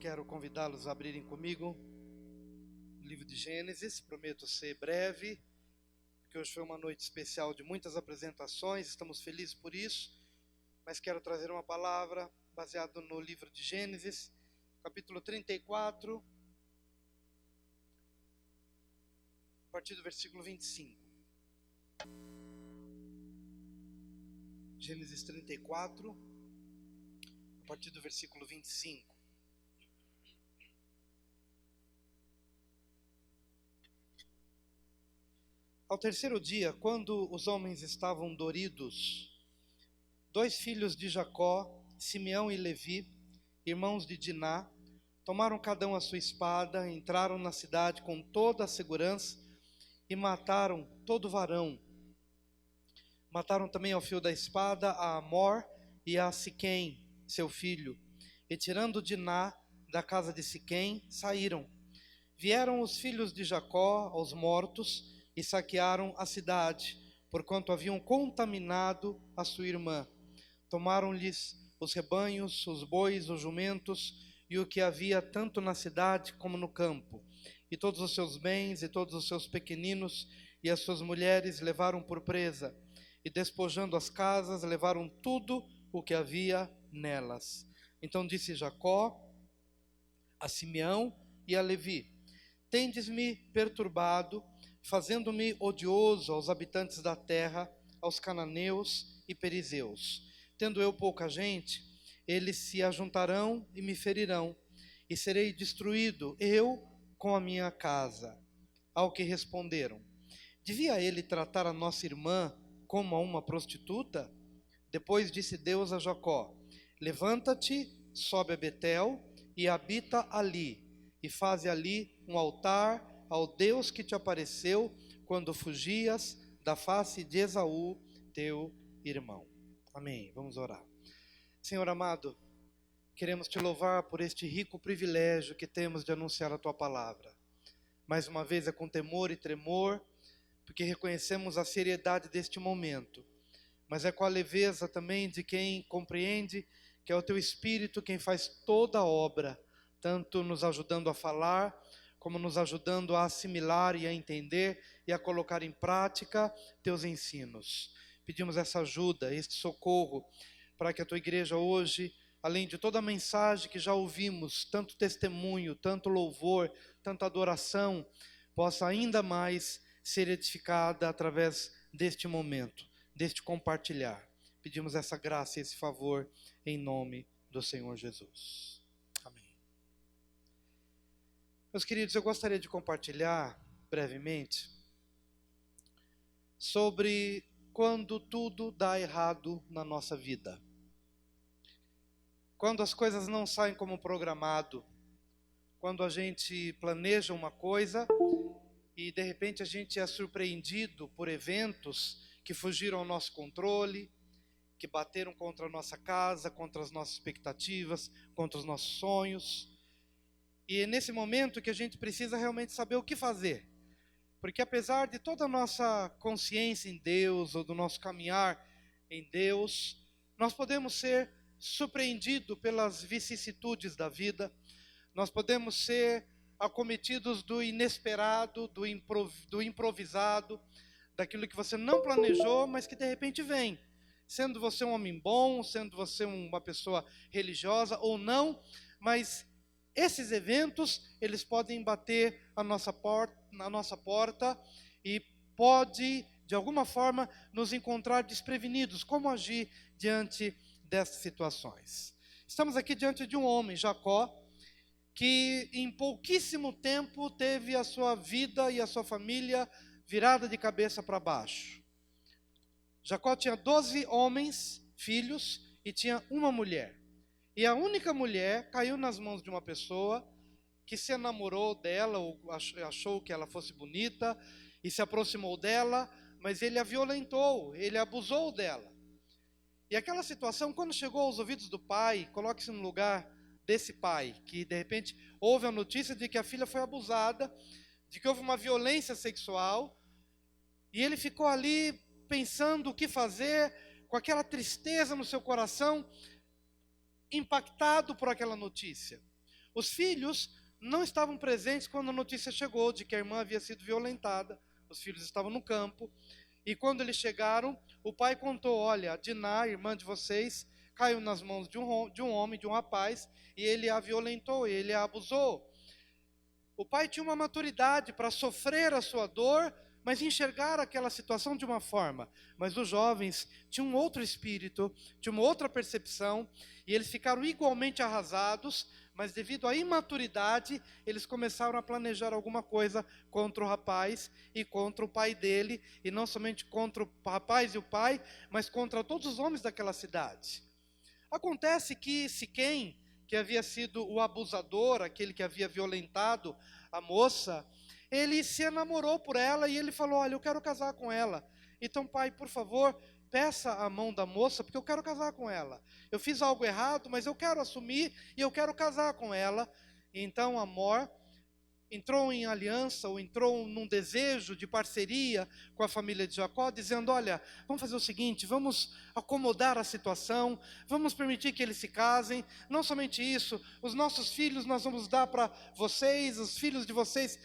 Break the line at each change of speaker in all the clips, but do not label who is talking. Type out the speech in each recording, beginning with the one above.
quero convidá-los a abrirem comigo o livro de Gênesis. Prometo ser breve, porque hoje foi uma noite especial de muitas apresentações, estamos felizes por isso, mas quero trazer uma palavra baseada no livro de Gênesis, capítulo 34, a partir do versículo 25. Gênesis 34, a partir do versículo 25. Ao terceiro dia, quando os homens estavam doridos, dois filhos de Jacó, Simeão e Levi, irmãos de Diná, tomaram cada um a sua espada, entraram na cidade com toda a segurança e mataram todo varão. Mataram também ao fio da espada a Amor e a Siquém, seu filho, e tirando Diná da casa de Siquém, saíram. Vieram os filhos de Jacó aos mortos e saquearam a cidade, porquanto haviam contaminado a sua irmã. Tomaram-lhes os rebanhos, os bois, os jumentos e o que havia tanto na cidade como no campo, e todos os seus bens e todos os seus pequeninos e as suas mulheres levaram por presa, e despojando as casas levaram tudo o que havia nelas. Então disse Jacó a Simeão e a Levi: tendes-me perturbado, fazendo-me odioso aos habitantes da terra, aos cananeus e perizeus. Tendo eu pouca gente, eles se ajuntarão e me ferirão, e serei destruído, eu com a minha casa. Ao que responderam: devia ele tratar a nossa irmã como a uma prostituta? Depois disse Deus a Jacó: levanta-te, sobe a Betel e habita ali, e faze ali um altar ao Deus que te apareceu quando fugias da face de Esaú, teu irmão. Amém. Vamos orar. Senhor amado, queremos te louvar por este rico privilégio que temos de anunciar a tua palavra. Mais uma vez é com temor e tremor, porque reconhecemos a seriedade deste momento, mas é com a leveza também de quem compreende que é o teu Espírito quem faz toda a obra, tanto nos ajudando a falar, como nos ajudando a assimilar e a entender e a colocar em prática teus ensinos. Pedimos essa ajuda, este socorro, para que a tua igreja hoje, além de toda a mensagem que já ouvimos, tanto testemunho, tanto louvor, tanta adoração, possa ainda mais ser edificada através deste momento, deste compartilhar. Pedimos essa graça e esse favor em nome do Senhor Jesus. Amém. Meus queridos, eu gostaria de compartilhar brevemente sobre quando tudo dá errado na nossa vida. Quando as coisas não saem como programado, quando a gente planeja uma coisa e de repente a gente é surpreendido por eventos que fugiram ao nosso controle, que bateram contra a nossa casa, contra as nossas expectativas, contra os nossos sonhos. E é nesse momento que a gente precisa realmente saber o que fazer. Porque apesar de toda a nossa consciência em Deus, ou do nosso caminhar em Deus, nós podemos ser surpreendidos pelas vicissitudes da vida, nós podemos ser acometidos do inesperado, do improvisado, daquilo que você não planejou, mas que de repente vem. Sendo você um homem bom, sendo você uma pessoa religiosa ou não, mas esses eventos, eles podem bater na nossa porta e pode, de alguma forma, nos encontrar desprevenidos. Como agir diante dessas situações? Estamos aqui diante de um homem, Jacó, que em pouquíssimo tempo teve a sua vida e a sua família virada de cabeça para baixo. Jacó tinha 12 homens, filhos, e tinha uma mulher. E a única mulher caiu nas mãos de uma pessoa que se enamorou dela, ou achou que ela fosse bonita, e se aproximou dela, mas ele a violentou, ele abusou dela. E aquela situação, quando chegou aos ouvidos do pai, coloque-se no lugar desse pai, que de repente houve a notícia de que a filha foi abusada, de que houve uma violência sexual, e ele ficou ali pensando o que fazer, com aquela tristeza no seu coração, impactado por aquela notícia. Os filhos não estavam presentes quando a notícia chegou de que a irmã havia sido violentada. Os filhos estavam no campo. E quando eles chegaram, o pai contou: olha, Diná, irmã de vocês, caiu nas mãos de um homem, de um rapaz, e ele a violentou, ele a abusou. O pai tinha uma maturidade para sofrer a sua dor, mas enxergar aquela situação de uma forma. Mas os jovens tinham um outro espírito, tinham uma outra percepção, e eles ficaram igualmente arrasados, mas devido à imaturidade, eles começaram a planejar alguma coisa contra o rapaz e contra o pai dele, e não somente contra o rapaz e o pai, mas contra todos os homens daquela cidade. Acontece que Siquém, que havia sido o abusador, aquele que havia violentado a moça, ele se enamorou por ela e ele falou: olha, eu quero casar com ela. Então, pai, por favor, peça a mão da moça, porque eu quero casar com ela. Eu fiz algo errado, mas eu quero assumir e eu quero casar com ela. Então, Amor entrou em aliança, ou entrou num desejo de parceria com a família de Jacó, dizendo: olha, vamos fazer o seguinte, vamos acomodar a situação, vamos permitir que eles se casem. Não somente isso, os nossos filhos nós vamos dar para vocês, os filhos de vocês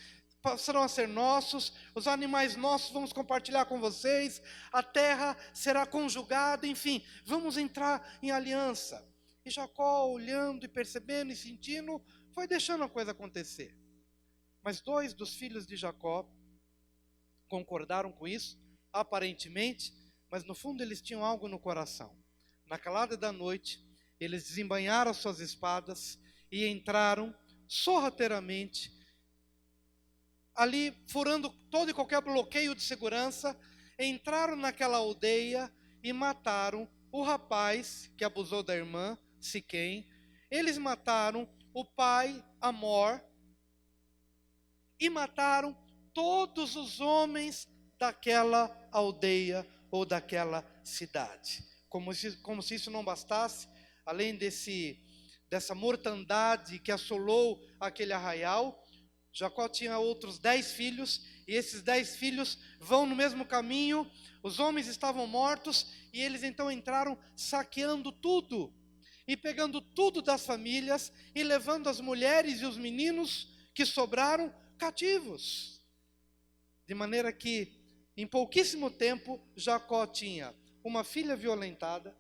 passarão a ser nossos, os animais nossos vamos compartilhar com vocês, a terra será conjugada, enfim, vamos entrar em aliança. E Jacó, olhando e percebendo e sentindo, foi deixando a coisa acontecer. Mas 2 dos filhos de Jacó concordaram com isso, aparentemente, mas no fundo eles tinham algo no coração. Na calada da noite, eles desembainharam as suas espadas e entraram sorrateiramente, ali furando todo e qualquer bloqueio de segurança, entraram naquela aldeia e mataram o rapaz que abusou da irmã, Siquém. Eles mataram o pai, Amor, e mataram todos os homens daquela aldeia ou daquela cidade. Como se isso não bastasse, além dessa mortandade que assolou aquele arraial, Jacó tinha outros 10 filhos, e esses 10 filhos vão no mesmo caminho. Os homens estavam mortos, e eles então entraram saqueando tudo, e pegando tudo das famílias, e levando as mulheres e os meninos que sobraram cativos. De maneira que, em pouquíssimo tempo, Jacó tinha uma filha violentada,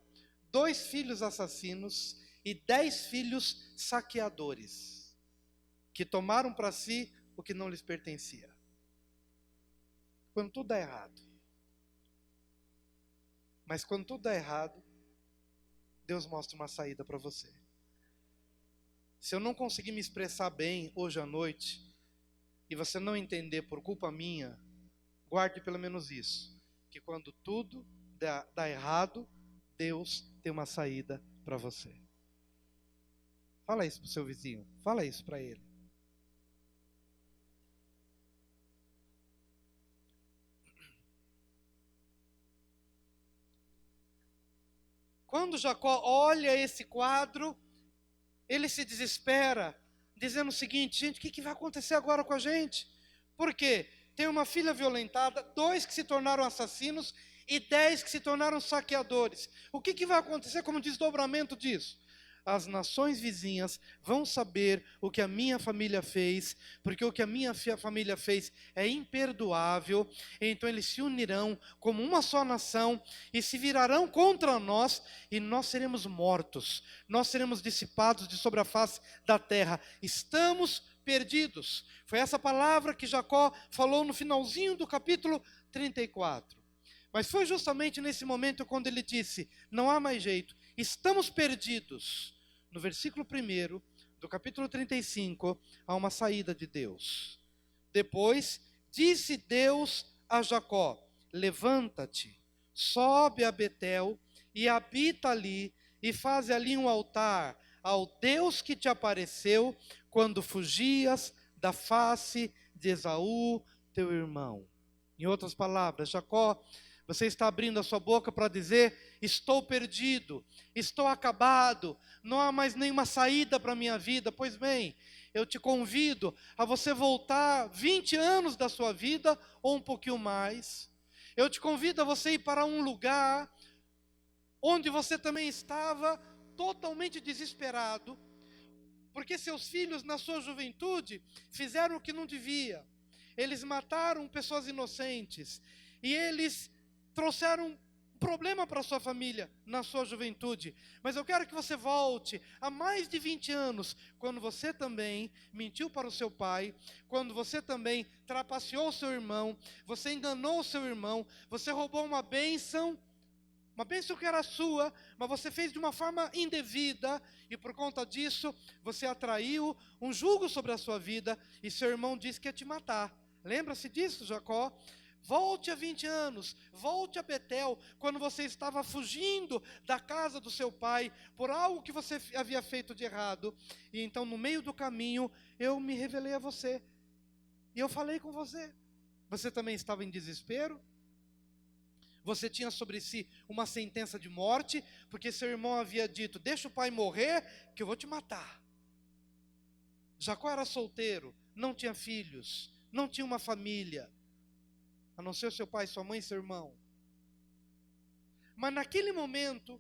2 filhos assassinos e 10 filhos saqueadores, que tomaram para si o que não lhes pertencia. Quando tudo dá errado. Mas quando tudo dá errado, Deus mostra uma saída para você. Se eu não conseguir me expressar bem hoje à noite, e você não entender por culpa minha, guarde pelo menos isso, que quando tudo dá errado, Deus tem uma saída para você. Fala isso para o seu vizinho, fala isso para ele. Quando Jacó olha esse quadro, ele se desespera, dizendo o seguinte: gente, o que vai acontecer agora com a gente? Por quê? Tem uma filha violentada, 2 que se tornaram assassinos e 10 que se tornaram saqueadores. O que vai acontecer como desdobramento disso? As nações vizinhas vão saber o que a minha família fez, porque o que a minha família fez é imperdoável. Então eles se unirão como uma só nação e se virarão contra nós, e nós seremos mortos, nós seremos dissipados de sobre a face da terra. Estamos perdidos. Foi essa palavra que Jacó falou no finalzinho do capítulo 34. Mas foi justamente nesse momento quando ele disse: não há mais jeito, estamos perdidos. No versículo 1 do capítulo 35, há uma saída de Deus. Depois, disse Deus a Jacó: levanta-te, sobe a Betel e habita ali, e faz ali um altar ao Deus que te apareceu quando fugias da face de Esaú, teu irmão. Em outras palavras, Jacó, você está abrindo a sua boca para dizer: estou perdido, estou acabado, não há mais nenhuma saída para a minha vida. Pois bem, eu te convido a você voltar 20 anos da sua vida, ou um pouquinho mais. Eu te convido a você ir para um lugar onde você também estava totalmente desesperado, porque seus filhos na sua juventude fizeram o que não devia. Eles mataram pessoas inocentes e eles trouxeram problema para sua família na sua juventude. Mas eu quero que você volte há mais de 20 anos, quando você também mentiu para o seu pai, quando você também trapaceou o seu irmão, você enganou o seu irmão, você roubou uma bênção que era sua, mas você fez de uma forma indevida, e por conta disso, você atraiu um jugo sobre a sua vida, e seu irmão disse que ia te matar. Lembra-se disso, Jacó? Volte a 20 anos, volte a Betel, quando você estava fugindo da casa do seu pai, por algo que você havia feito de errado, e então no meio do caminho, eu me revelei a você, e eu falei com você. Você também estava em desespero? Você tinha sobre si uma sentença de morte, porque seu irmão havia dito: deixa o pai morrer, que eu vou te matar. Jacó era solteiro, não tinha filhos, não tinha uma família, a não ser seu pai, sua mãe e seu irmão. Mas naquele momento,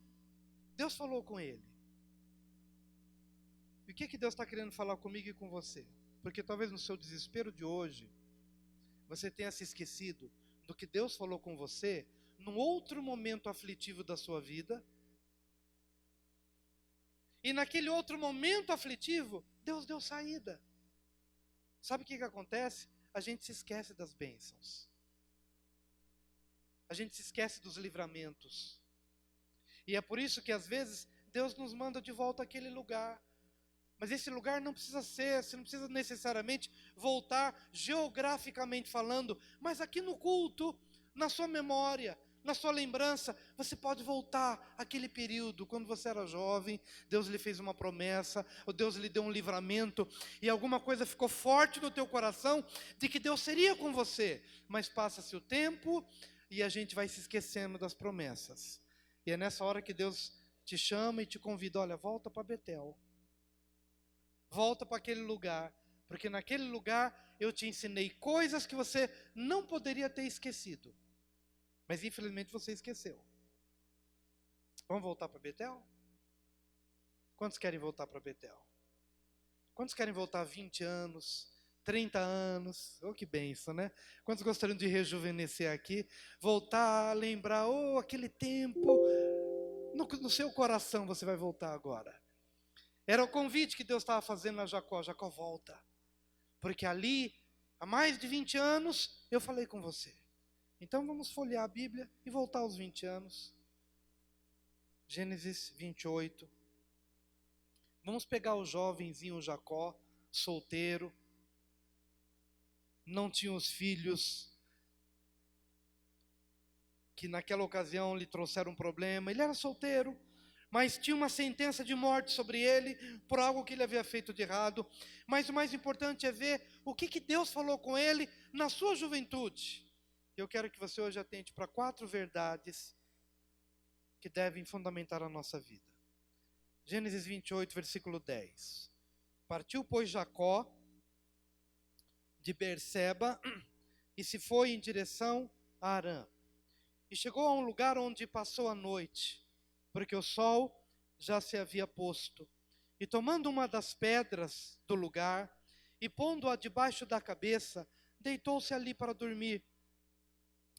Deus falou com ele. E o que Deus está querendo falar comigo e com você? Porque talvez no seu desespero de hoje, você tenha se esquecido do que Deus falou com você num outro momento aflitivo da sua vida. E naquele outro momento aflitivo, Deus deu saída. Sabe o que acontece? A gente se esquece das bênçãos. A gente se esquece dos livramentos. E é por isso que às vezes Deus nos manda de volta àquele lugar. Mas esse lugar não precisa ser, você não precisa necessariamente voltar geograficamente falando, mas aqui no culto, na sua memória, na sua lembrança, você pode voltar àquele período, quando você era jovem, Deus lhe fez uma promessa, ou Deus lhe deu um livramento, e alguma coisa ficou forte no teu coração, de que Deus seria com você, mas passa-se o tempo, e a gente vai se esquecendo das promessas, e é nessa hora que Deus te chama e te convida: olha, volta para Betel, volta para aquele lugar, porque naquele lugar eu te ensinei coisas que você não poderia ter esquecido, mas infelizmente você esqueceu. Vamos voltar para Betel? Quantos querem voltar para Betel? Quantos querem voltar 20 anos, 30 anos? Oh, que bênção, né? Quantos gostariam de rejuvenescer aqui? Voltar a lembrar, oh, aquele tempo. No seu coração você vai voltar agora. Era o convite que Deus estava fazendo a Jacó: Jacó, volta, porque ali, há mais de 20 anos, eu falei com você. Então vamos folhear a Bíblia e voltar aos 20 anos. Gênesis 28. Vamos pegar o jovenzinho Jacó, solteiro, não tinha os filhos, que naquela ocasião lhe trouxeram um problema. Ele era solteiro, mas tinha uma sentença de morte sobre ele, por algo que ele havia feito de errado. Mas o mais importante é ver o que Deus falou com ele na sua juventude. Eu quero que você hoje atente para 4 verdades que devem fundamentar a nossa vida. Gênesis 28, versículo 10. Partiu, pois, Jacó de Berseba e se foi em direção a Harã. E chegou a um lugar onde passou a noite, porque o sol já se havia posto. E tomando uma das pedras do lugar e pondo-a debaixo da cabeça, deitou-se ali para dormir.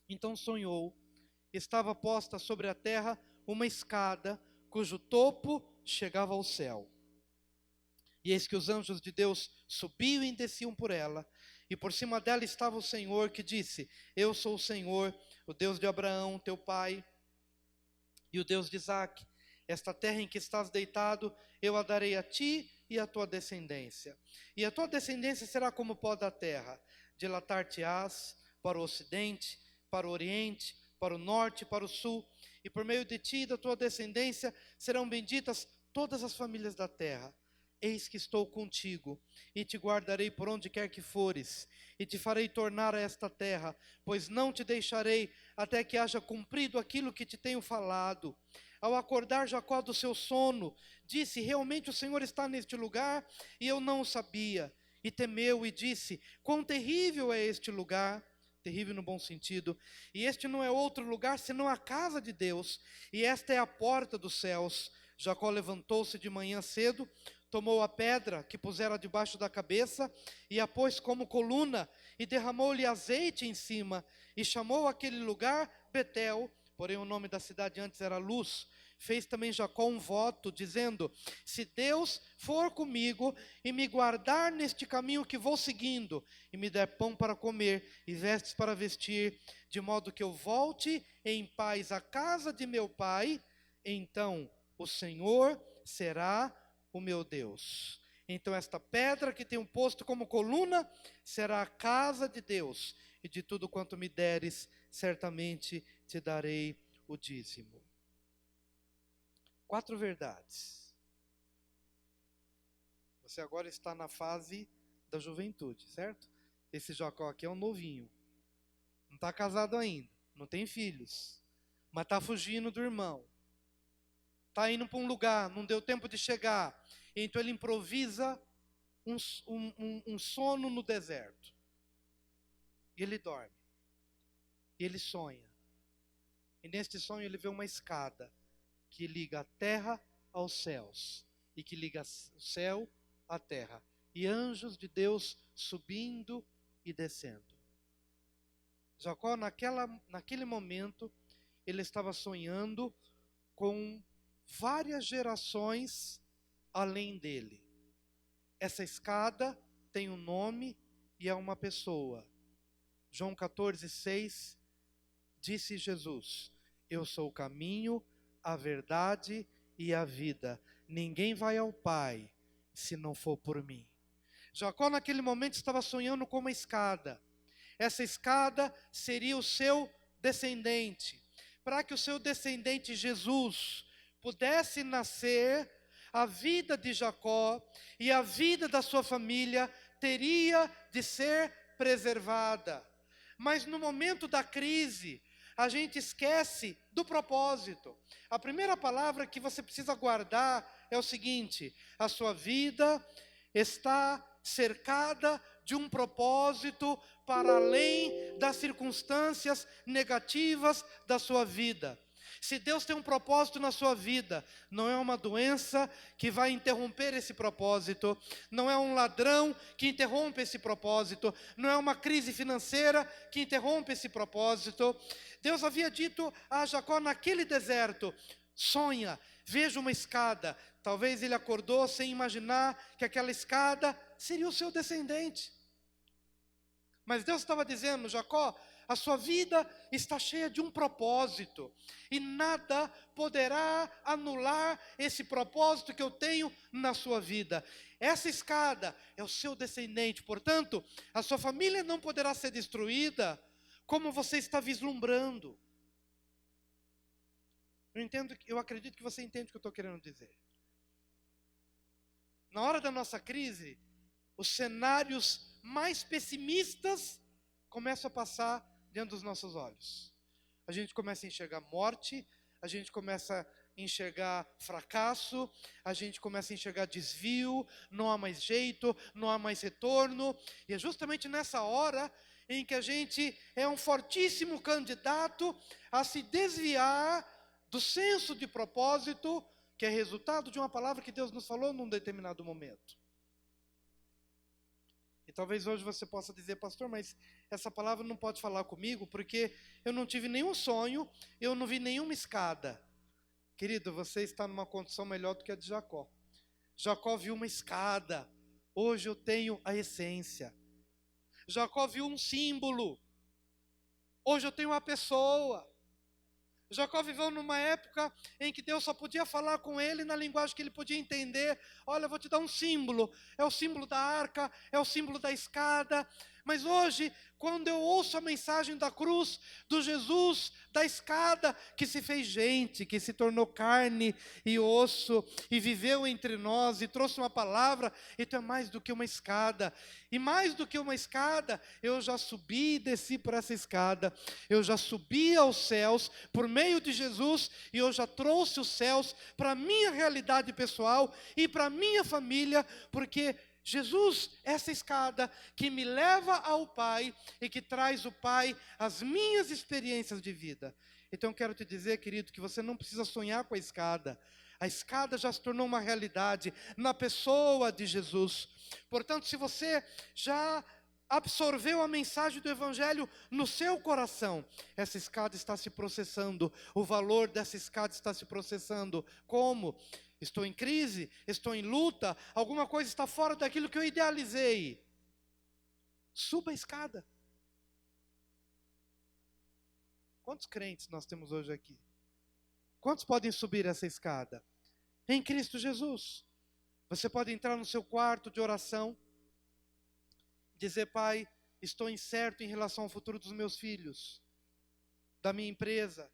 Então sonhou, estava posta sobre a terra uma escada, cujo topo chegava ao céu. E eis que os anjos de Deus subiam e desciam por ela, e por cima dela estava o Senhor, que disse: eu sou o Senhor, o Deus de Abraão, teu pai, e o Deus de Isaque. Esta terra em que estás deitado, eu a darei a ti e à tua descendência. E a tua descendência será como o pó da terra. Dilatar-te-ás para o ocidente, para o oriente, para o norte e para o sul, e por meio de ti e da tua descendência serão benditas todas as famílias da terra. Eis que estou contigo, e te guardarei por onde quer que fores, e te farei tornar a esta terra, pois não te deixarei até que haja cumprido aquilo que te tenho falado. Ao acordar Jacó do seu sono, disse: realmente o Senhor está neste lugar, e eu não o sabia. E temeu e disse: quão terrível é este lugar, terrível no bom sentido, e este não é outro lugar senão a casa de Deus, e esta é a porta dos céus. Jacó levantou-se de manhã cedo, Tomou a pedra que pusera debaixo da cabeça e a pôs como coluna e derramou-lhe azeite em cima e chamou aquele lugar Betel, porém o nome da cidade antes era Luz. Fez também Jacó um voto, dizendo: se Deus for comigo e me guardar neste caminho que vou seguindo, e me der pão para comer e vestes para vestir, de modo que eu volte em paz à casa de meu pai, então o Senhor será o meu Deus. Então esta pedra que tenho posto como coluna será a casa de Deus, e de tudo quanto me deres, certamente te darei o dízimo. 4 verdades. Você agora está na fase da juventude, certo? Esse Jacó aqui é um novinho. Não está casado ainda, não tem filhos, mas está fugindo do irmão. Está indo para um lugar, não deu tempo de chegar. Então ele improvisa um sono no deserto. E ele dorme. E ele sonha. E neste sonho ele vê uma escada que liga a terra aos céus. E que liga o céu à terra. E anjos de Deus subindo e descendo. Jacó, naquele momento, ele estava sonhando com várias gerações além dele. Essa escada tem um nome e é uma pessoa. João 14:6, disse Jesus: eu sou o caminho, a verdade e a vida. Ninguém vai ao Pai se não for por mim. Jacó naquele momento estava sonhando com uma escada. Essa escada seria o seu descendente. Para que o seu descendente Jesus pudesse nascer, a vida de Jacó e a vida da sua família teria de ser preservada. Mas no momento da crise, a gente esquece do propósito. A primeira palavra que você precisa guardar é o seguinte: a sua vida está cercada de um propósito para além das circunstâncias negativas da sua vida. Se Deus tem um propósito na sua vida, não é uma doença que vai interromper esse propósito, não é um ladrão que interrompe esse propósito, não é uma crise financeira que interrompe esse propósito. Deus havia dito a Jacó naquele deserto: sonha, veja uma escada. Talvez ele acordou sem imaginar que aquela escada seria o seu descendente. Mas Deus estava dizendo: Jacó, a sua vida está cheia de um propósito, e nada poderá anular esse propósito que eu tenho na sua vida. Essa escada é o seu descendente, portanto, a sua família não poderá ser destruída como você está vislumbrando. Eu acredito que você entende o que eu estou querendo dizer. Na hora da nossa crise, os cenários mais pessimistas começam a passar diante dos nossos olhos. A gente começa a enxergar morte, a gente começa a enxergar fracasso, a gente começa a enxergar desvio, não há mais jeito, não há mais retorno. E é justamente nessa hora em que a gente é um fortíssimo candidato a se desviar do senso de propósito, que é resultado de uma palavra que Deus nos falou num determinado momento. E talvez hoje você possa dizer: pastor, mas essa palavra não pode falar comigo, porque eu não tive nenhum sonho, eu não vi nenhuma escada. Querido, você está numa condição melhor do que a de Jacó. Jacó viu uma escada, hoje eu tenho a essência. Jacó viu um símbolo, hoje eu tenho uma pessoa. Jacó viveu numa época em que Deus só podia falar com ele na linguagem que ele podia entender. Olha, eu vou te dar um símbolo. É o símbolo da arca, é o símbolo da escada. Mas hoje, quando eu ouço a mensagem da cruz, do Jesus, da escada, que se fez gente, que se tornou carne e osso, e viveu entre nós, e trouxe uma palavra, então é mais do que uma escada. E mais do que uma escada, eu já subi e desci por essa escada. Eu já subi aos céus por meio de Jesus, e eu já trouxe os céus para a minha realidade pessoal e para a minha família, porque Jesus, essa escada que me leva ao Pai e que traz o Pai às minhas experiências de vida. Então eu quero te dizer, querido, que você não precisa sonhar com a escada. A escada já se tornou uma realidade na pessoa de Jesus. Portanto, se você já absorveu a mensagem do Evangelho no seu coração, essa escada está se processando, o valor dessa escada está se processando. Como? Estou em crise, estou em luta, alguma coisa está fora daquilo que eu idealizei. Suba a escada. Quantos crentes nós temos hoje aqui? Quantos podem subir essa escada? Em Cristo Jesus. Você pode entrar no seu quarto de oração, dizer: Pai, estou incerto em relação ao futuro dos meus filhos, da minha empresa,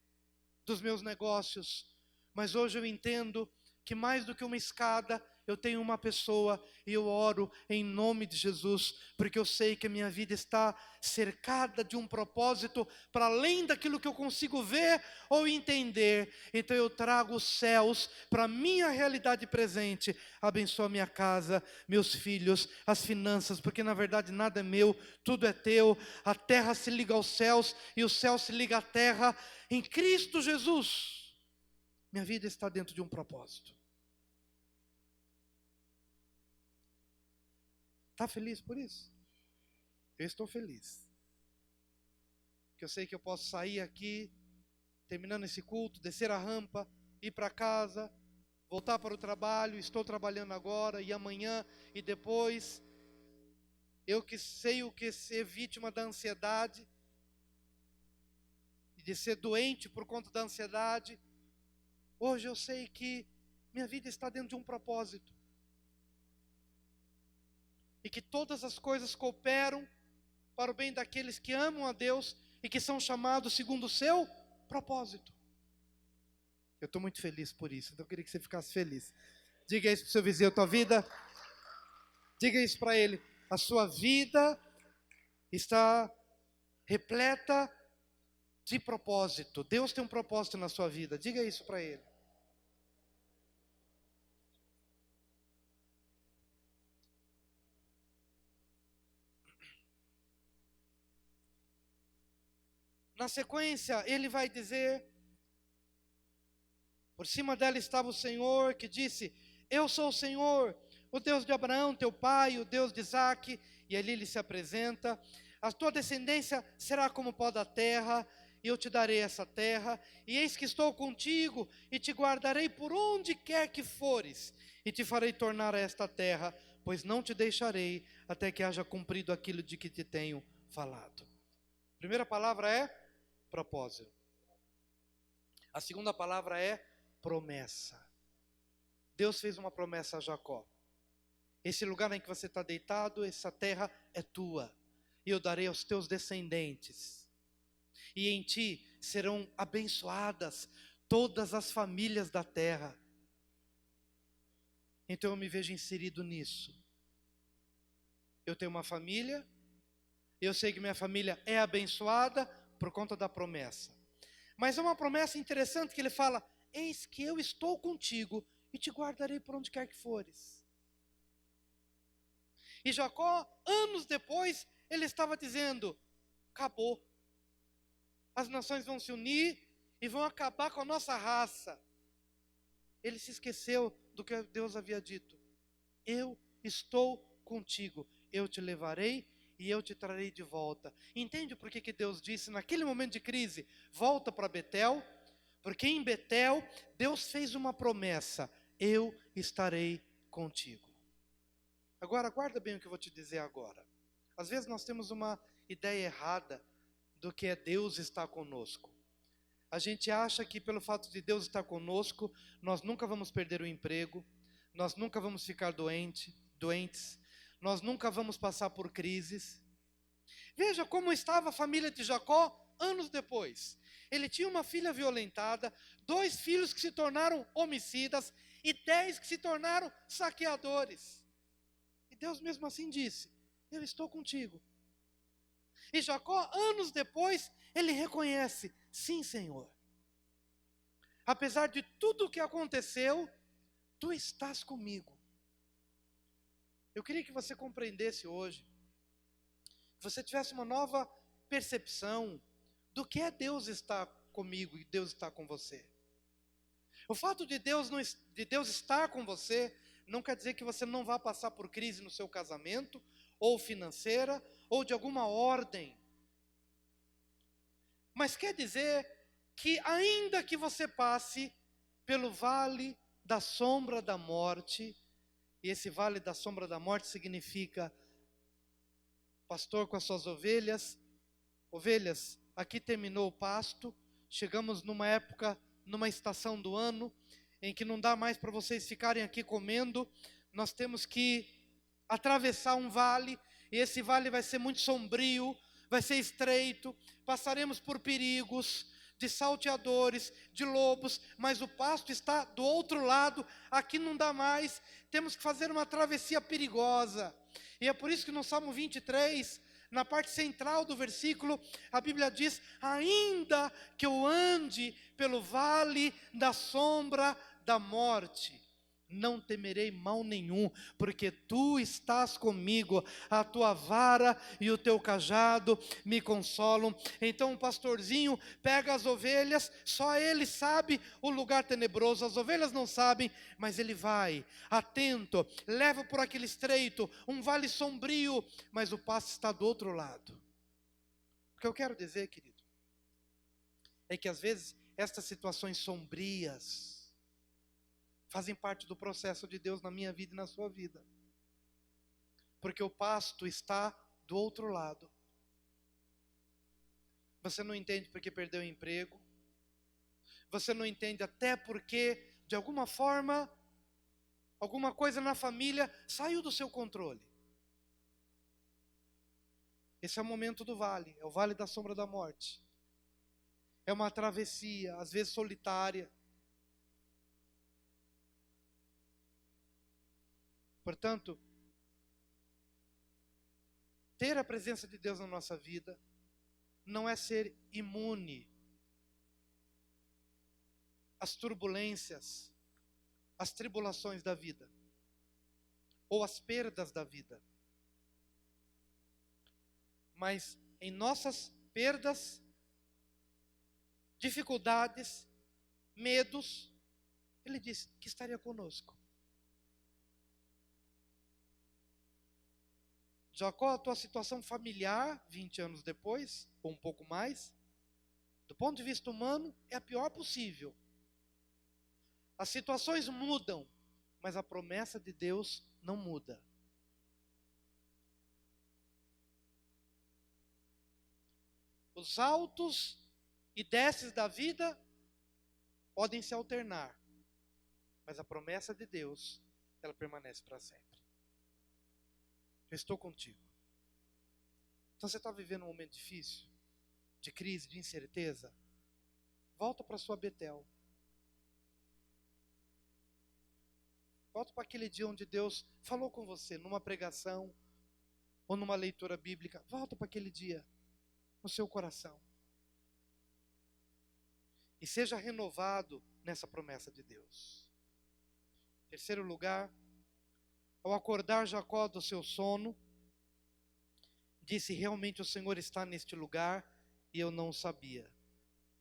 dos meus negócios, mas hoje eu entendo que mais do que uma escada, eu tenho uma pessoa, e eu oro em nome de Jesus, porque eu sei que a minha vida está cercada de um propósito, para além daquilo que eu consigo ver ou entender. Então eu trago os céus para a minha realidade presente. Abençoa minha casa, meus filhos, as finanças, porque na verdade nada é meu, tudo é teu. A terra se liga aos céus, e o céu se liga à terra, em Cristo Jesus. Minha vida está dentro de um propósito. Está feliz por isso? Eu estou feliz. Porque eu sei que eu posso sair aqui, terminando esse culto, descer a rampa, ir para casa, voltar para o trabalho. Estou trabalhando agora e amanhã e depois. Eu que sei o que é ser vítima da ansiedade, e de ser doente por conta da ansiedade. Hoje eu sei que minha vida está dentro de um propósito. E que todas as coisas cooperam para o bem daqueles que amam a Deus e que são chamados segundo o seu propósito. Eu estou muito feliz por isso, então eu queria que você ficasse feliz. Diga isso para o seu vizinho: a tua vida, diga isso para ele, a sua vida está repleta de propósito. Deus tem um propósito na sua vida, diga isso para ele. Na sequência, ele vai dizer: por cima dela estava o Senhor, que disse: eu sou o Senhor, o Deus de Abraão, teu pai, o Deus de Isaque. E ali ele se apresenta: a tua descendência será como o pó da terra, e eu te darei essa terra. E eis que estou contigo, e te guardarei por onde quer que fores, e te farei tornar a esta terra, pois não te deixarei, até que haja cumprido aquilo de que te tenho falado. A primeira palavra é propósito. A segunda palavra é promessa. Deus fez uma promessa a Jacó: esse lugar em que você está deitado, essa terra é tua, e eu darei aos teus descendentes, e em ti serão abençoadas todas as famílias da terra. Então eu me vejo inserido nisso. Eu tenho uma família, eu sei que minha família é abençoada por conta da promessa. Mas é uma promessa interessante que ele fala: eis que eu estou contigo e te guardarei por onde quer que fores. E Jacó, anos depois, ele estava dizendo: acabou. As nações vão se unir e vão acabar com a nossa raça. Ele se esqueceu do que Deus havia dito: eu estou contigo, eu te levarei e eu te trarei de volta. Entende por que Deus disse naquele momento de crise: volta para Betel? Porque em Betel Deus fez uma promessa: eu estarei contigo. Agora, guarda bem o que eu vou te dizer agora. Às vezes nós temos uma ideia errada do que é Deus estar conosco. A gente acha que pelo fato de Deus estar conosco, nós nunca vamos perder o emprego, nós nunca vamos ficar doentes, nós nunca vamos passar por crises. Veja como estava a família de Jacó anos depois. Ele tinha uma filha violentada, 2 filhos que se tornaram homicidas e 10 que se tornaram saqueadores. E Deus mesmo assim disse: eu estou contigo. E Jacó, anos depois, ele reconhece: sim, Senhor, apesar de tudo o que aconteceu, tu estás comigo. Eu queria que você compreendesse hoje, que você tivesse uma nova percepção do que é Deus estar comigo e Deus estar com você. O fato de Deus, de Deus estar com você não quer dizer que você não vá passar por crise no seu casamento, ou financeira, ou de alguma ordem. Mas quer dizer que ainda que você passe pelo vale da sombra da morte, e esse vale da sombra da morte significa, pastor com as suas ovelhas, aqui terminou o pasto, chegamos numa época, numa estação do ano, em que não dá mais para vocês ficarem aqui comendo, nós temos que atravessar um vale, e esse vale vai ser muito sombrio, vai ser estreito, passaremos por perigos, de salteadores, de lobos, mas o pasto está do outro lado, aqui não dá mais, temos que fazer uma travessia perigosa, e é por isso que no Salmo 23, na parte central do versículo, a Bíblia diz, ainda que eu ande pelo vale da sombra da morte, não temerei mal nenhum, porque tu estás comigo, a tua vara e o teu cajado me consolam. Então o pastorzinho pega as ovelhas, só ele sabe o lugar tenebroso, as ovelhas não sabem, mas ele vai, atento, leva por aquele estreito, um vale sombrio, mas o pasto está do outro lado. O que eu quero dizer, querido, é que às vezes estas situações sombrias fazem parte do processo de Deus na minha vida e na sua vida. Porque o pasto está do outro lado. Você não entende porque perdeu o emprego. Você não entende até porque, de alguma forma, alguma coisa na família saiu do seu controle. Esse é o momento do vale, é o vale da sombra da morte. É uma travessia, às vezes solitária. Portanto, ter a presença de Deus na nossa vida não é ser imune às turbulências, às tribulações da vida, ou às perdas da vida. Mas em nossas perdas, dificuldades, medos, Ele disse que estaria conosco. Jacó, a tua situação familiar, 20 anos depois, ou um pouco mais, do ponto de vista humano, é a pior possível. As situações mudam, mas a promessa de Deus não muda. Os altos e desces da vida podem se alternar, mas a promessa de Deus, ela permanece para sempre. Eu estou contigo. Então você está vivendo um momento difícil, de crise, de incerteza? Volta para a sua Betel. Volta para aquele dia onde Deus falou com você, numa pregação, ou numa leitura bíblica. Volta para aquele dia, no seu coração. E seja renovado nessa promessa de Deus. Terceiro lugar, ao acordar Jacó do seu sono, disse, realmente o Senhor está neste lugar, e eu não o sabia.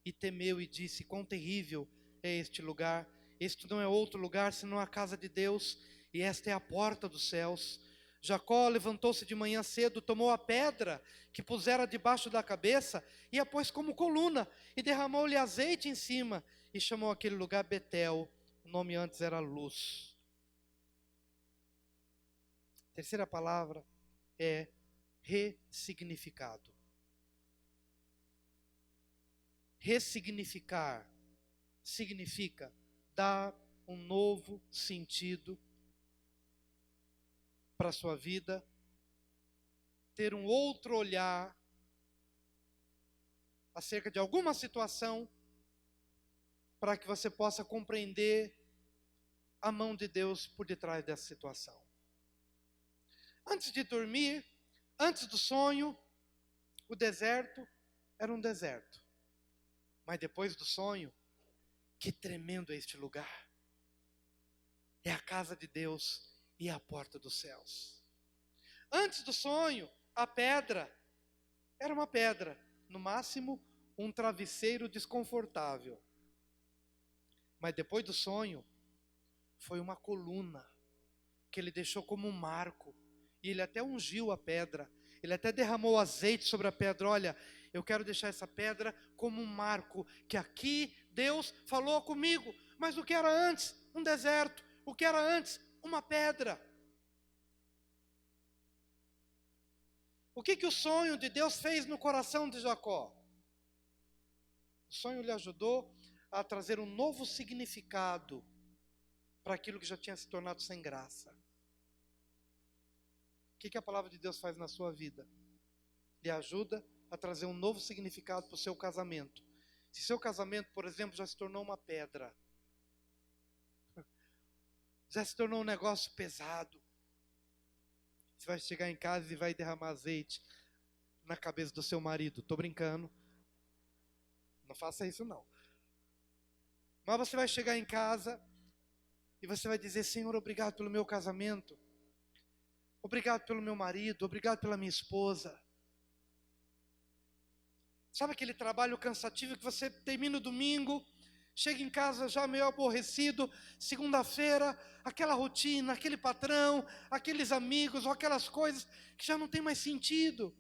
E temeu e disse, quão terrível é este lugar, este não é outro lugar senão a casa de Deus, e esta é a porta dos céus. Jacó levantou-se de manhã cedo, tomou a pedra que pusera debaixo da cabeça, e a pôs como coluna, e derramou-lhe azeite em cima, e chamou aquele lugar Betel, o nome antes era Luz. Terceira palavra é ressignificado. Ressignificar significa dar um novo sentido para a sua vida, ter um outro olhar acerca de alguma situação, para que você possa compreender a mão de Deus por detrás dessa situação. Antes de dormir, antes do sonho, o deserto era um deserto. Mas depois do sonho, que tremendo é este lugar. É a casa de Deus e a porta dos céus. Antes do sonho, a pedra era uma pedra, no máximo um travesseiro desconfortável. Mas depois do sonho, foi uma coluna que ele deixou como um marco. E ele até ungiu a pedra. Ele até derramou azeite sobre a pedra. Olha, eu quero deixar essa pedra como um marco, que aqui Deus falou comigo. Mas o que era antes? Um deserto. O que era antes? Uma pedra. O que o sonho de Deus fez no coração de Jacó? O sonho lhe ajudou a trazer um novo significado para aquilo que já tinha se tornado sem graça. O que a palavra de Deus faz na sua vida? Lhe ajuda a trazer um novo significado para o seu casamento. Se seu casamento, por exemplo, já se tornou uma pedra, já se tornou um negócio pesado, você vai chegar em casa e vai derramar azeite na cabeça do seu marido. Estou brincando. Não faça isso não. Mas você vai chegar em casa e você vai dizer: Senhor, obrigado pelo meu casamento. Obrigado pelo meu marido. Obrigado pela minha esposa. Sabe aquele trabalho cansativo que você termina o domingo, chega em casa já meio aborrecido, segunda-feira, aquela rotina, aquele patrão, aqueles amigos ou aquelas coisas que já não tem mais sentido.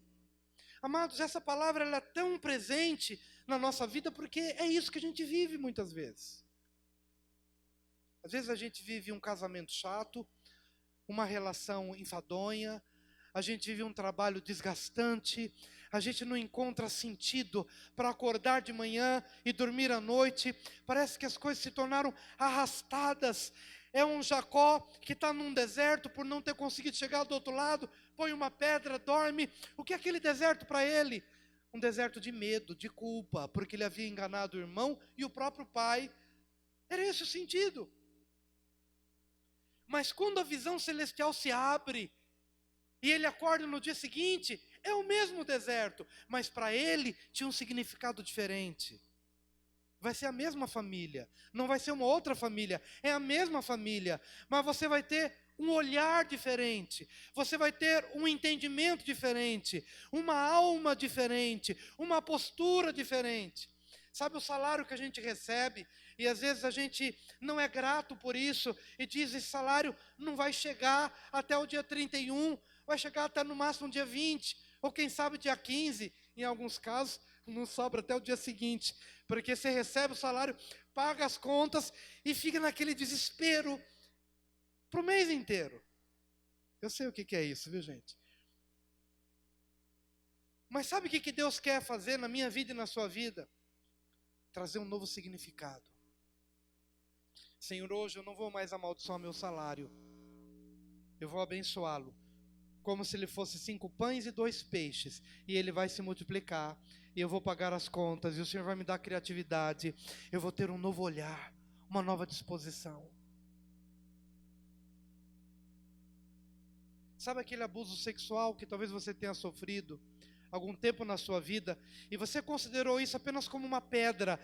Amados, essa palavra ela é tão presente na nossa vida porque é isso que a gente vive muitas vezes. Às vezes a gente vive um casamento chato, uma relação enfadonha, a gente vive um trabalho desgastante, a gente não encontra sentido para acordar de manhã e dormir à noite, parece que as coisas se tornaram arrastadas. É um Jacó que está num deserto por não ter conseguido chegar do outro lado, põe uma pedra, dorme. O que é aquele deserto para ele? Um deserto de medo, de culpa, porque ele havia enganado o irmão e o próprio pai. Era esse o sentido. Mas quando a visão celestial se abre, e ele acorda no dia seguinte, é o mesmo deserto, mas para ele tinha um significado diferente. Vai ser a mesma família, não vai ser uma outra família, é a mesma família, mas você vai ter um olhar diferente, você vai ter um entendimento diferente, uma alma diferente, uma postura diferente. Sabe o salário que a gente recebe, e às vezes a gente não é grato por isso, e diz: esse salário não vai chegar até o dia 31, vai chegar até no máximo dia 20, ou quem sabe dia 15, em alguns casos não sobra até o dia seguinte, porque você recebe o salário, paga as contas e fica naquele desespero para o mês inteiro. Eu sei o que é isso, viu, gente? Mas sabe o que Deus quer fazer na minha vida e na sua vida? Trazer um novo significado. Senhor, hoje eu não vou mais amaldiçoar meu salário, eu vou abençoá-lo, como se ele fosse 5 pães e 2 peixes, e ele vai se multiplicar, e eu vou pagar as contas, e o Senhor vai me dar criatividade, eu vou ter um novo olhar, uma nova disposição. Sabe aquele abuso sexual que talvez você tenha sofrido algum tempo na sua vida, e você considerou isso apenas como uma pedra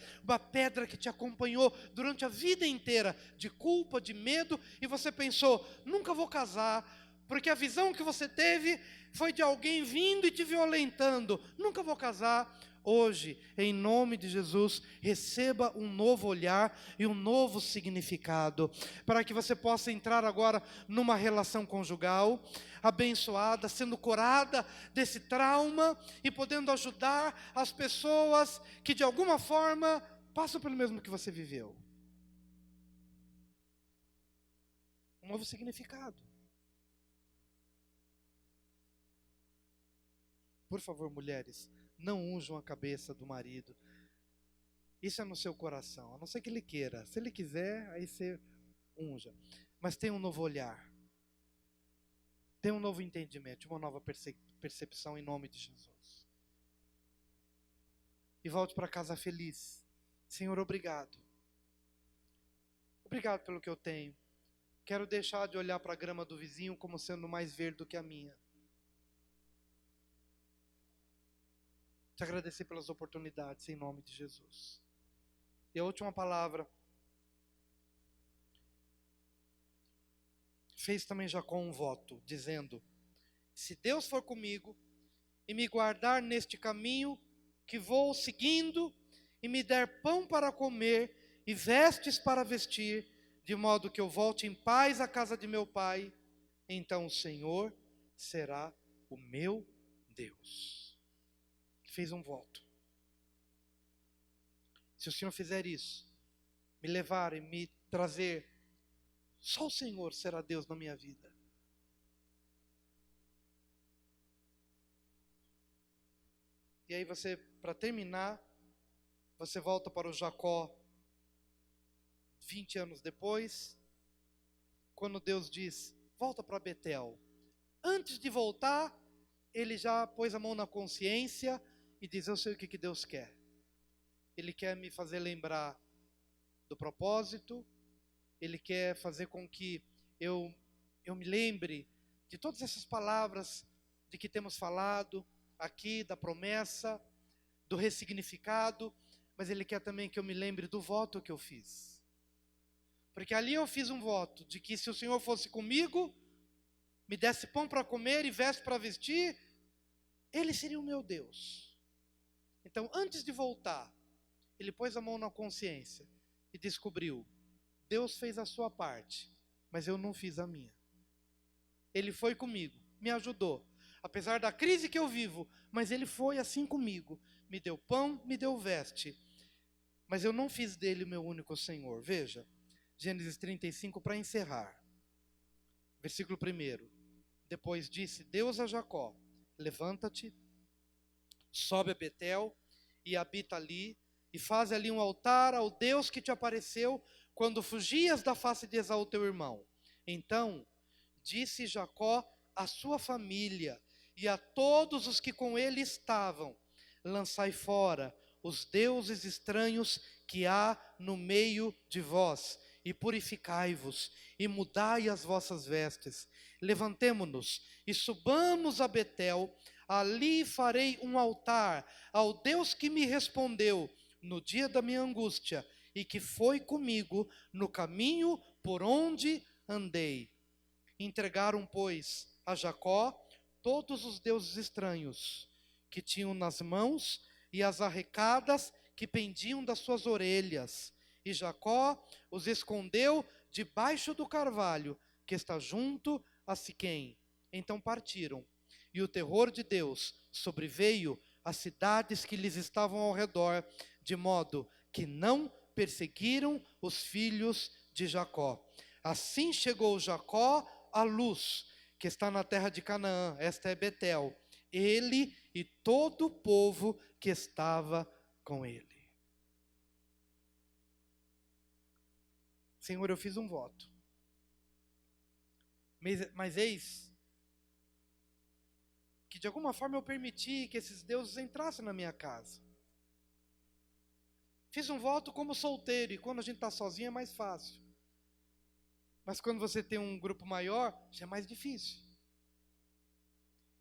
que te acompanhou durante a vida inteira, de culpa, de medo, e você pensou: nunca vou casar, porque a visão que você teve foi de alguém vindo e te violentando, nunca vou casar. Hoje, em nome de Jesus, receba um novo olhar e um novo significado, para que você possa entrar agora numa relação conjugal, abençoada, sendo curada desse trauma e podendo ajudar as pessoas que de alguma forma passam pelo mesmo que você viveu. Um novo significado. Por favor, mulheres, não unjam a cabeça do marido. Isso é no seu coração, a não ser que ele queira. Se ele quiser, aí você unja. Mas tenha um novo olhar. Tenha um novo entendimento, uma nova percepção em nome de Jesus. E volte para casa feliz. Senhor, obrigado. Obrigado pelo que eu tenho. Quero deixar de olhar para a grama do vizinho como sendo mais verde do que a minha. Te agradecer pelas oportunidades, em nome de Jesus. E a última palavra. Fez também Jacó um voto, dizendo: se Deus for comigo e me guardar neste caminho que vou seguindo, e me der pão para comer e vestes para vestir, de modo que eu volte em paz à casa de meu pai, então o Senhor será o meu Deus. Ele fez um voto. Se o Senhor fizer isso, me levar e me trazer, só o Senhor será Deus na minha vida. E aí você, para terminar, você volta para o Jacó 20 anos depois, quando Deus diz, volta para Betel. Antes de voltar, ele já pôs a mão na consciência e diz, eu sei o que Deus quer. Ele quer me fazer lembrar do propósito, ele quer fazer com que eu me lembre de todas essas palavras de que temos falado aqui, da promessa, do ressignificado, mas ele quer também que eu me lembre do voto que eu fiz. Porque ali eu fiz um voto de que se o Senhor fosse comigo, me desse pão para comer e veste para vestir, Ele seria o meu Deus. Então, antes de voltar, ele pôs a mão na consciência e descobriu, Deus fez a sua parte, mas eu não fiz a minha. Ele foi comigo, me ajudou. Apesar da crise que eu vivo, mas Ele foi assim comigo. Me deu pão, me deu veste. Mas eu não fiz dele o meu único Senhor. Veja, Gênesis 35 para encerrar. Versículo 1. Depois disse Deus a Jacó, levanta-te, sobe a Betel e habita ali, e faz ali um altar ao Deus que te apareceu quando fugias da face de Esaú teu irmão. Então disse Jacó à sua família e a todos os que com ele estavam, lançai fora os deuses estranhos que há no meio de vós, e purificai-vos, e mudai as vossas vestes. Levantemo-nos e subamos a Betel, ali farei um altar ao Deus que me respondeu no dia da minha angústia, e que foi comigo no caminho por onde andei. Entregaram, pois, a Jacó todos os deuses estranhos que tinham nas mãos e as arrecadas que pendiam das suas orelhas. E Jacó os escondeu debaixo do carvalho que está junto a Siquém. Então partiram, e o terror de Deus sobreveio às cidades que lhes estavam ao redor, de modo que não perseguiram os filhos de Jacó. Assim chegou Jacó à luz, que está na terra de Canaã, esta é Betel, ele e todo o povo que estava com ele. Senhor, eu fiz um voto, mas eis que de alguma forma eu permiti que esses deuses entrassem na minha casa. Fiz um voto como solteiro, e quando a gente está sozinho é mais fácil. Mas quando você tem um grupo maior, já é mais difícil.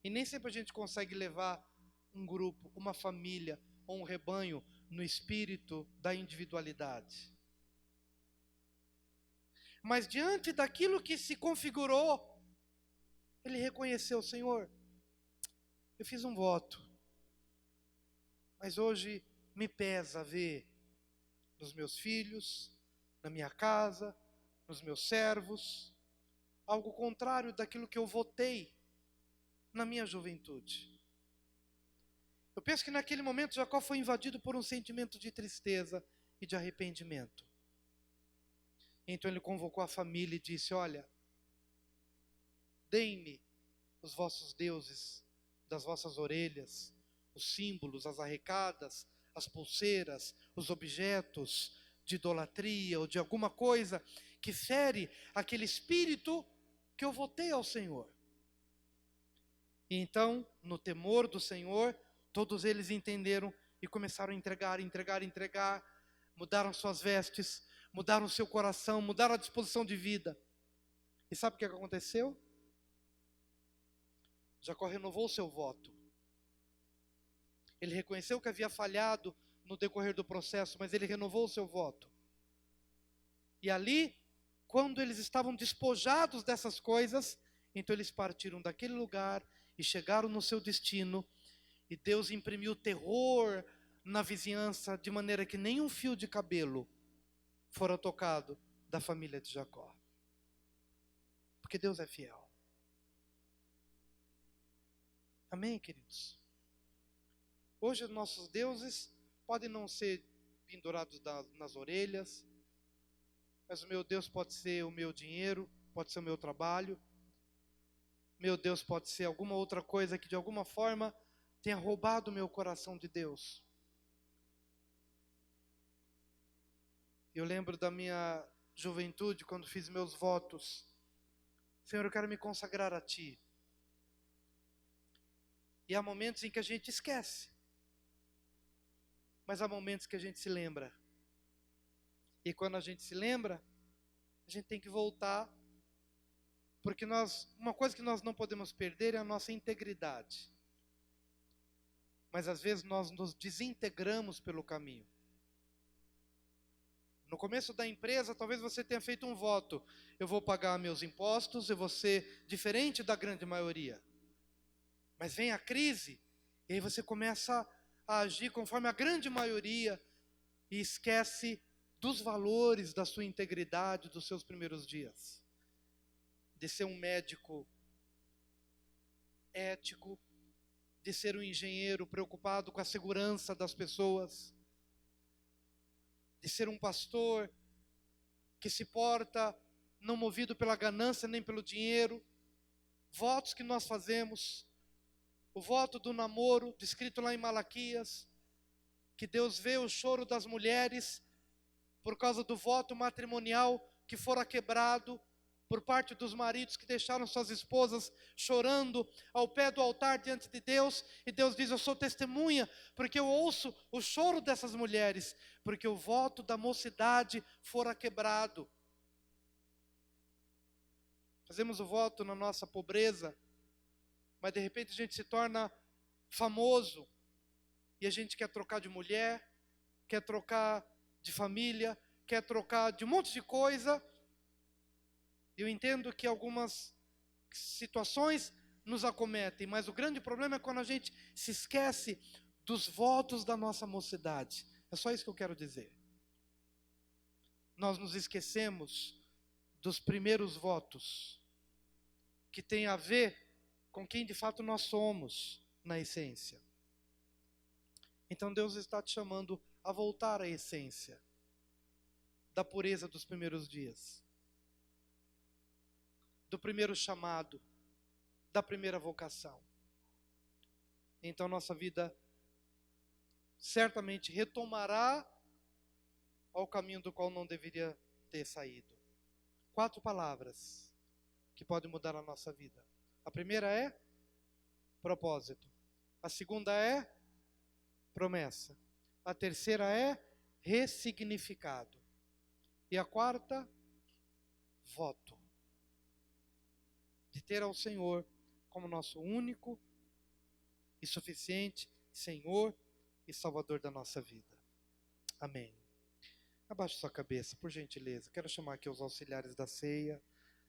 E nem sempre a gente consegue levar um grupo, uma família ou um rebanho no espírito da individualidade. Mas diante daquilo que se configurou, ele reconheceu, Senhor, eu fiz um voto, mas hoje me pesa ver nos meus filhos, na minha casa, nos meus servos, algo contrário daquilo que eu votei na minha juventude. Eu penso que naquele momento Jacó foi invadido por um sentimento de tristeza e de arrependimento. Então ele convocou a família e disse, olha, deem-me os vossos deuses das vossas orelhas, os símbolos, as arrecadas, as pulseiras, os objetos de idolatria ou de alguma coisa que fere aquele espírito que eu votei ao Senhor. E então, no temor do Senhor, todos eles entenderam e começaram a entregar, mudaram suas vestes, mudaram seu coração, mudaram a disposição de vida. E sabe o que aconteceu? Jacó renovou o seu voto. Ele reconheceu que havia falhado no decorrer do processo, mas ele renovou o seu voto. E ali, quando eles estavam despojados dessas coisas, então eles partiram daquele lugar e chegaram no seu destino, e Deus imprimiu terror na vizinhança, de maneira que nem um fio de cabelo fora tocado da família de Jacó. Porque Deus é fiel. Amém, queridos? Hoje nossos deuses podem não ser pendurados nas orelhas, mas o meu Deus pode ser o meu dinheiro, pode ser o meu trabalho. Meu Deus pode ser alguma outra coisa que de alguma forma tenha roubado o meu coração de Deus. Eu lembro da minha juventude, quando fiz meus votos. Senhor, eu quero me consagrar a Ti. E há momentos em que a gente esquece. Mas há momentos que a gente se lembra. E quando a gente se lembra, a gente tem que voltar. Porque uma coisa que nós não podemos perder é a nossa integridade. Mas às vezes nós nos desintegramos pelo caminho. No começo da empresa, talvez você tenha feito um voto. Eu vou pagar meus impostos, eu vou ser diferente da grande maioria. Mas vem a crise, e aí você começa a agir conforme a grande maioria e esquece dos valores da sua integridade dos seus primeiros dias. De ser um médico ético, de ser um engenheiro preocupado com a segurança das pessoas, de ser um pastor que se porta não movido pela ganância nem pelo dinheiro. Votos que nós fazemos, o voto do namoro, descrito lá em Malaquias, que Deus vê o choro das mulheres por causa do voto matrimonial que fora quebrado por parte dos maridos que deixaram suas esposas chorando ao pé do altar diante de Deus, e Deus diz: eu sou testemunha, porque eu ouço o choro dessas mulheres, porque o voto da mocidade fora quebrado. Fazemos o voto na nossa pobreza, mas de repente a gente se torna famoso, e a gente quer trocar de mulher, quer trocar de família, quer trocar de um monte de coisa. Eu entendo que algumas situações nos acometem, mas o grande problema é quando a gente se esquece dos votos da nossa mocidade. É só isso que eu quero dizer. Nós nos esquecemos dos primeiros votos, que tem a ver com quem de fato nós somos, na essência. Então Deus está te chamando a voltar à essência da pureza dos primeiros dias, do primeiro chamado, da primeira vocação. Então nossa vida certamente retomará ao caminho do qual não deveria ter saído. 4 palavras que podem mudar a nossa vida. A primeira é propósito. A segunda é promessa. A terceira é ressignificado. E a quarta, voto. De ter ao Senhor como nosso único e suficiente Senhor e Salvador da nossa vida. Amém. Abaixe sua cabeça, por gentileza. Quero chamar aqui os auxiliares da ceia.